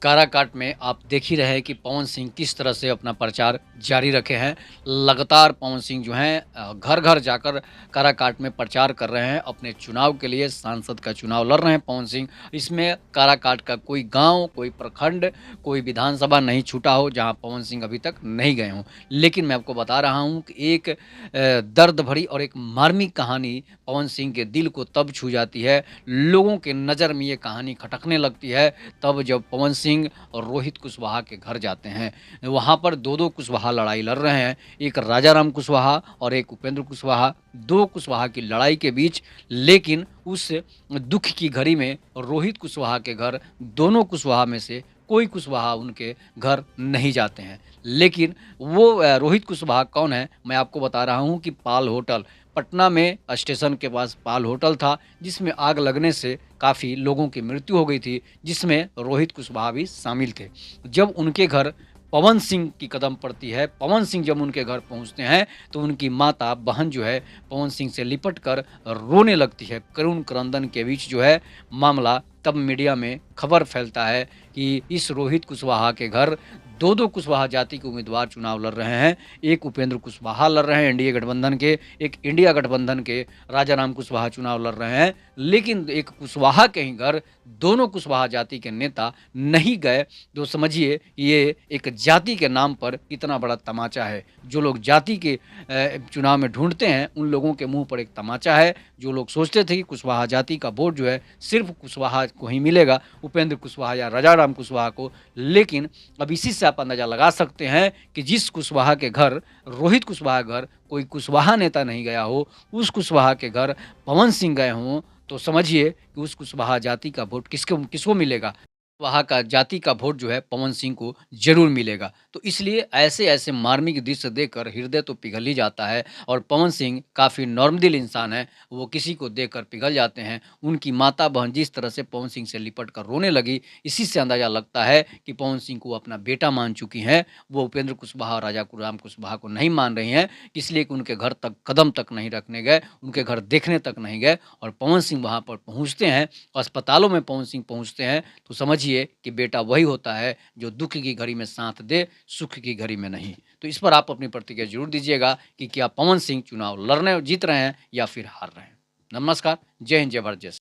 काराकाट में आप देख ही रहे हैं कि पवन सिंह किस तरह से अपना प्रचार जारी रखे हैं। लगातार पवन सिंह जो हैं घर-घर जाकर काराकाट में प्रचार कर रहे हैं। अपने चुनाव के लिए सांसद का चुनाव लड़ रहे हैं पवन सिंह। इसमें काराकाट का कोई गाँव, कोई प्रखंड, कोई विधानसभा नहीं छूटा हो जहां पवन सिंह अभी तक नहीं गए हों। लेकिन मैं आपको बता रहा हूं कि एक दर्द भरी और एक मार्मिक कहानी पवन सिंह के दिल को तब छू जाती है, लोगों के नज़र में ये कहानी खटकने लगती है तब जब पवन सिंह और रोहित कुशवाहा के घर जाते हैं। वहाँ पर 2-2 कुशवाहा लड़ाई लड़ रहे हैं। एक राजाराम कुशवाहा और एक उपेंद्र कुशवाहा, 2 कुशवाहा की लड़ाई के बीच। लेकिन उस दुःख की घड़ी में रोहित कुशवाहा के घर दोनों कुशवाहा में से कोई कुशवाहा उनके घर नहीं जाते हैं। लेकिन वो रोहित कुशवाहा कौन है, मैं आपको बता रहा हूँ कि पाल होटल, पटना में स्टेशन के पास पाल होटल था, जिसमें आग लगने से काफ़ी लोगों की मृत्यु हो गई थी, जिसमें रोहित कुशवाहा भी शामिल थे। जब उनके घर पवन सिंह की कदम पड़ती है, पवन सिंह जब उनके घर पहुँचते हैं, तो उनकी माता, बहन जो है, पवन सिंह से लिपट कर रोने लगती है। करुण क्रंदन के बीच जो है मामला तब मीडिया में खबर फैलता है कि इस रोहित कुशवाहा के घर 2-2 कुशवाहा जाति के उम्मीदवार चुनाव लड़ रहे हैं। एक उपेंद्र कुशवाहा लड़ रहे हैं एनडीए गठबंधन के, एक इंडिया गठबंधन के राजाराम कुशवाहा चुनाव लड़ रहे हैं। लेकिन एक कुशवाहा के ही घर दोनों कुशवाहा जाति के नेता नहीं गए, तो समझिए ये एक जाति के नाम पर कितना बड़ा तमाचा है। जो लोग जाति के चुनाव में ढूँढते हैं, उन लोगों के मुँह पर एक तमाचा है। जो लोग सोचते थे कि कुशवाहा जाति का वोट जो है सिर्फ़ कुशवाहा को ही मिलेगा, उपेंद्र कुशवाहा या राजाराम कुशवाहा को। लेकिन अब इसी से आप अंदाज़ा लगा सकते हैं कि जिस कुशवाहा के घर, रोहित कुशवाहा के घर कोई कुशवाहा नेता नहीं गया हो, उस कुशवाहा के घर पवन सिंह गए हों, तो समझिए कि उस कुशवाहा जाति का वोट किसको किसको मिलेगा। वहाँ का जाति का वोट जो है पवन सिंह को ज़रूर मिलेगा। तो इसलिए ऐसे-ऐसे मार्मिक दृश्य देखकर हृदय तो पिघल ही जाता है और पवन सिंह काफ़ी नॉर्मदिल इंसान हैं, वो किसी को देखकर पिघल जाते हैं। उनकी माता-बहन जिस तरह से पवन सिंह से लिपट कर रोने लगी, इसी से अंदाज़ा लगता है कि पवन सिंह को अपना बेटा मान चुकी हैं। वो उपेंद्र कुशवाहा और राजा राम कुशवाहा को नहीं मान रही हैं, इसलिए कि उनके घर तक कदम तक नहीं रखने गए, उनके घर देखने तक नहीं गए और पवन सिंह वहाँ पर पहुँचते हैं, अस्पतालों में पवन सिंह पहुँचते हैं, तो समझिए कि बेटा वही होता है जो दुःख की घड़ी में साथ दे, सुख की घड़ी में नहीं। तो इस पर आप अपनी प्रतिक्रिया ज़रूर दीजिएगा कि क्या पवन सिंह चुनाव लड़ रहे जीत रहे हैं या फिर हार रहे हैं। नमस्कार, जय हिंद, जय भारत, जय